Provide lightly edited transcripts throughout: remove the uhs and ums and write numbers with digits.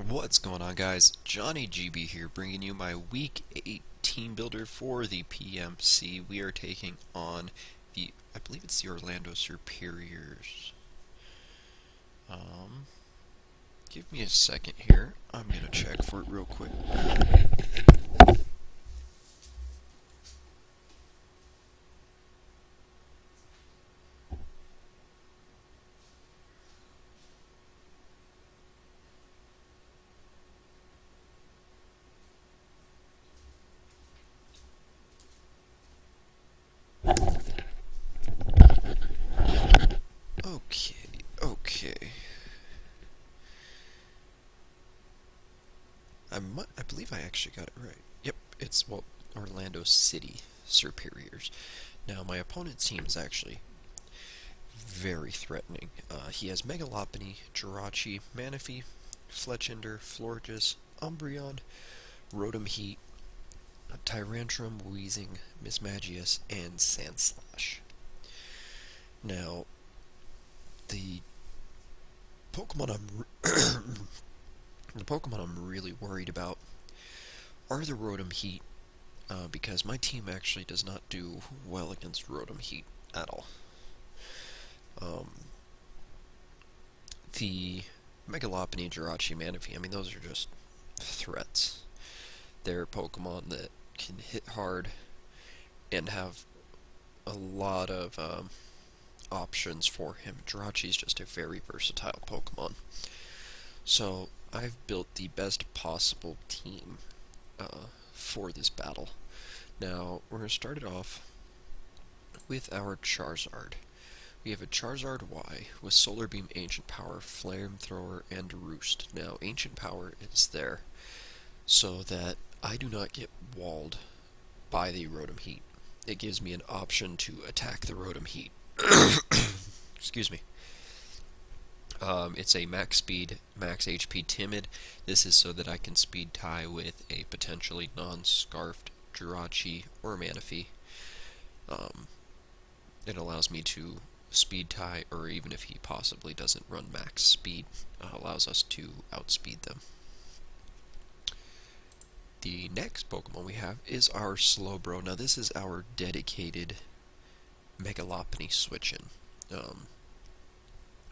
What's going on, guys? Johnny GB here, bringing you my Week 8 team builder for the PMC. We are taking on I believe it's the Orlando Superiors. Um, Give me a second here. I'm gonna check for it real quick. Okay. I believe I actually got it right. Yep, it's Orlando City Serperiors. Now my opponent's team is actually very threatening. He has Megalopony, Jirachi, Manaphy, Fletchender, Florges, Umbreon, Rotom Heat, Tyrantrum, Weezing, Mismagius, and Sandslash. Now, the Pokemon the Pokemon I'm really worried about are the Rotom Heat, because my team actually does not do well against Rotom Heat at all. Um, the Megalopony, Jirachi, Manaphy, I mean, those are just threats. They're Pokemon that can hit hard and have a lot of options for him. Jirachi's just a very versatile Pokemon. So I've built the best possible team for this battle. Now, we're going to start it off with our Charizard. We have a Charizard Y with Solar Beam, Ancient Power, Flamethrower, and Roost. Now, Ancient Power is there so that I do not get walled by the Rotom Heat. It gives me an option to attack the Rotom Heat. Excuse me. It's a max speed, max HP timid. This is so that I can speed tie with a potentially non-scarfed Jirachi or Manaphy. It allows me to speed tie, or even if he possibly doesn't run max speed, allows us to outspeed them. The next Pokemon we have is our Slowbro. Now this is our dedicated Megalopony switch-in.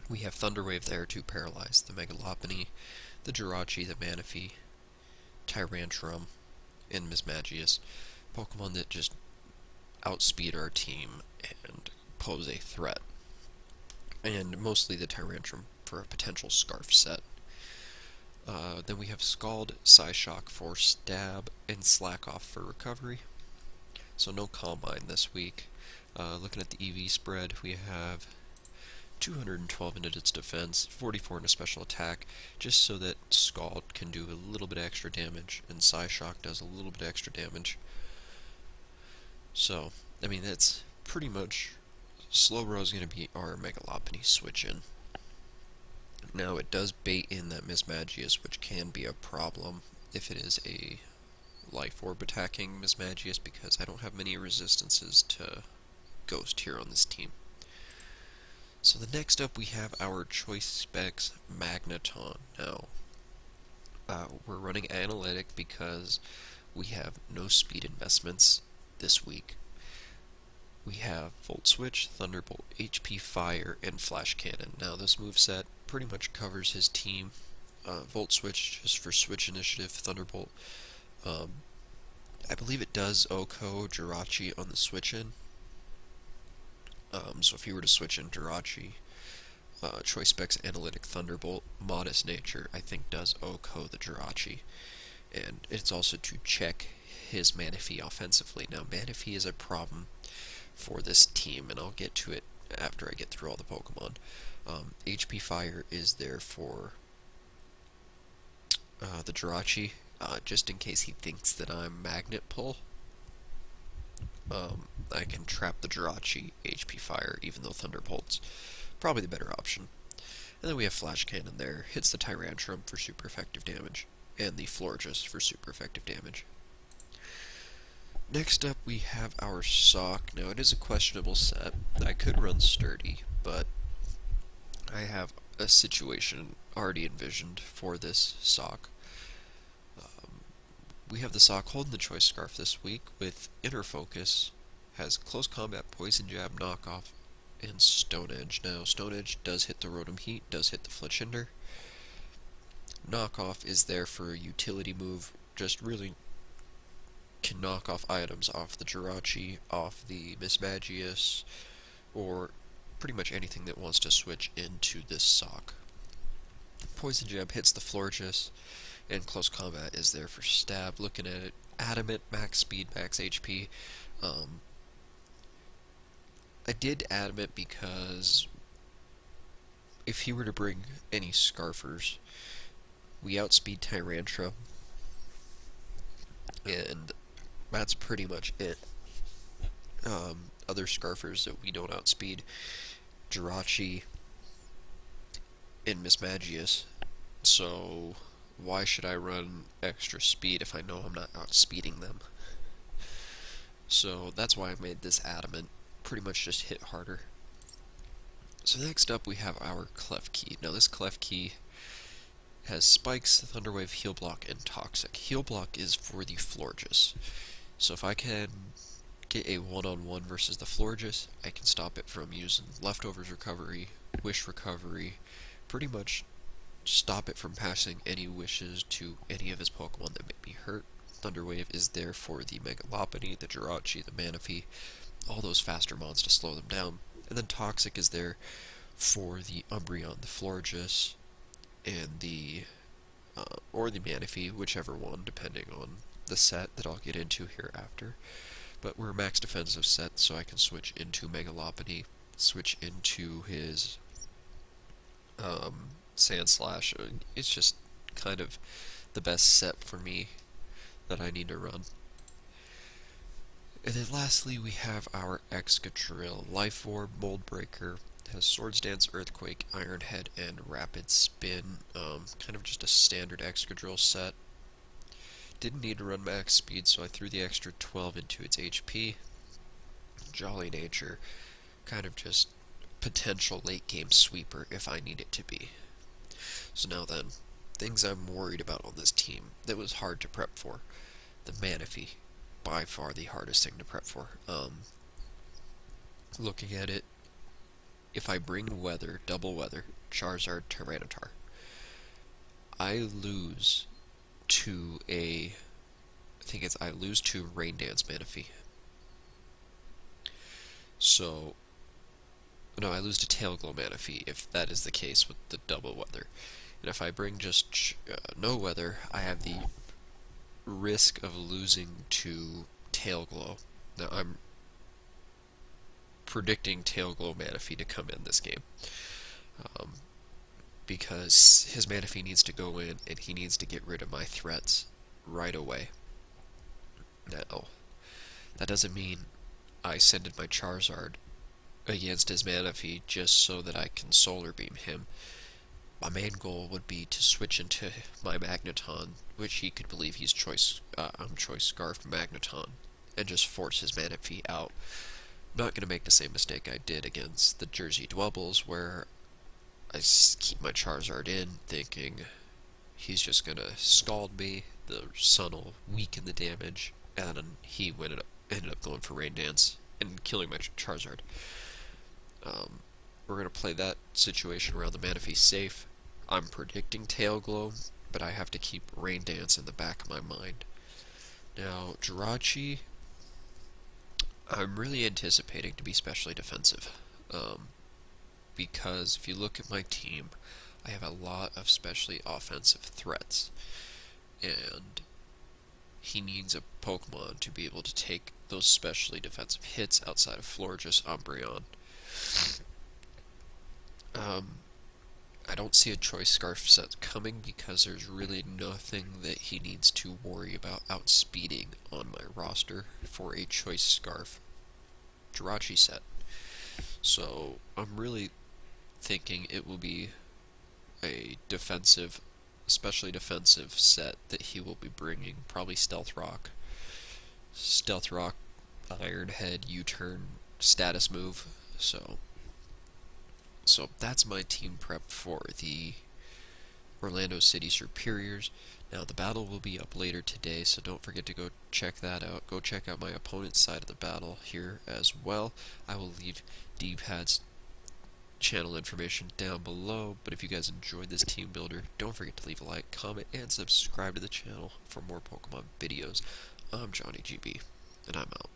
We have Thunder Wave there to paralyze the Megalopony, the Jirachi, the Manaphy, Tyrantrum, and Mismagius. Pokemon that just outspeed our team and pose a threat. And mostly the Tyrantrum for a potential Scarf set. Then we have Scald, Psyshock for stab, and Slack Off for recovery. So no Calm Mind this week. Looking at the EV spread, we have 212 into its defense, 44 into special attack, just so that Scald can do a little bit extra damage, and Psyshock does a little bit extra damage. So, I mean, that's pretty much Slowbro is going to be our Megalopony switch-in. Now, it does bait in that Mismagius, which can be a problem if it is a Life Orb attacking Mismagius, because I don't have many resistances to Ghost here on this team. So the next up we have our Choice Specs Magneton. Now, we're running Analytic because we have no speed investments this week. We have Volt Switch, Thunderbolt, HP Fire, and Flash Cannon. Now this moveset pretty much covers his team. Volt Switch just for switch initiative, Thunderbolt. I believe it does OHKO Jirachi on the switch-in. So if you were to switch in Jirachi, Choice Specs Analytic Thunderbolt, Modest Nature, I think does OHKO the Jirachi. And it's also to check his Manaphy offensively. Now Manaphy is a problem for this team, and I'll get to it after I get through all the Pokemon. HP Fire is there for the Jirachi, just in case he thinks that I'm Magnet Pull. I can trap the Jirachi HP Fire, even though Thunderbolt's probably the better option. And then we have Flash Cannon there, hits the Tyrantrum for super effective damage, and the Florges for super effective damage. Next up we have our Sock. Now it is a questionable set. I could run Sturdy, but I have a situation already envisioned for this sock. We have the sock holding the choice scarf this week with Inner Focus, has Close Combat, Poison Jab, Knockoff, and Stone Edge. Now, Stone Edge does hit the Rotom Heat, does hit the Fletchinder. Knockoff is there for a utility move, just really can knock off items off the Jirachi, off the Mismagius, or pretty much anything that wants to switch into this sock. Poison Jab hits the Florges, and Close Combat is there for stab. Looking at it, Adamant, max speed, max HP. I did Adamant because if he were to bring any Scarfers, we outspeed Tyrantrum, and that's pretty much it. Other Scarfers that we don't outspeed, Jirachi and Mismagius, so why should I run extra speed if I know I'm not outspeeding them? So that's why I made this Adamant, pretty much just hit harder. So next up we have our Klefki. Now this Klefki has Spikes, Thunderwave, Heal Block, and Toxic. Heal Block is for the Florges. So if I can get a one-on-one versus the Florges, I can stop it from using Leftovers Recovery, Wish Recovery, pretty much stop it from passing any wishes to any of his Pokemon that may be hurt. Thunderwave is there for the Megalopony, the Jirachi, the Manaphy, all those faster mons to slow them down. And then Toxic is there for the Umbreon, the Florges, and the or the Manaphy, whichever one, depending on the set that I'll get into here after. But we're a max defensive set, so I can switch into Megalopony, switch into his Sandslash. It's just kind of the best set for me that I need to run. And then lastly, we have our Excadrill. Life Orb, Mold Breaker, has Swords Dance, Earthquake, Iron Head, and Rapid Spin. Kind of just a standard Excadrill set. Didn't need to run max speed, so I threw the extra 12 into its HP. Jolly Nature, kind of just potential late game sweeper if I need it to be. So now then, things I'm worried about on this team that was hard to prep for. The Manaphy, by far the hardest thing to prep for. Looking at it, if I bring Weather, Double Weather, Charizard, Tyranitar, I lose to I lose to Rain Dance Manaphy. So, no, I lose to Tail Glow Manaphy if that is the case with the Double Weather. And if I bring just no Weather, I have the risk of losing to Tail Glow. Now, I'm predicting Tail Glow Manaphy to come in this game. Because his Manaphy needs to go in, and he needs to get rid of my threats right away. Now, that doesn't mean I send in my Charizard against his Manaphy just so that I can Solar Beam him. My main goal would be to switch into my Magneton, which he could believe he's Choice Scarfed Magneton, and just force his Manaphy out. I'm not going to make the same mistake I did against the Jersey Dwebbles, where I keep my Charizard in, thinking he's just going to scald me, the Sun will weaken the damage, and then he ended up going for Rain Dance and killing my Charizard. We're going to play that situation around the Manaphy safe. I'm predicting Tail Glow, but I have to keep Rain Dance in the back of my mind. Now, Jirachi, I'm really anticipating to be specially defensive. Because if you look at my team, I have a lot of specially offensive threats. And he needs a Pokemon to be able to take those specially defensive hits outside of Florges, Umbreon. I don't see a Choice Scarf set coming because there's really nothing that he needs to worry about outspeeding on my roster for a Choice Scarf Jirachi set. So I'm really thinking it will be a defensive, especially defensive set that he will be bringing. Probably Stealth Rock, Iron Head, U-turn, status move. So So that's my team prep for the Orlando City Serperiors. Now the battle will be up later today, so don't forget to go check that out. Go check out my opponent's side of the battle here as well. I will leave D-Pad's channel information down below, but if you guys enjoyed this team builder, don't forget to leave a like, comment, and subscribe to the channel for more Pokemon videos. I'm Johnny GB, and I'm out.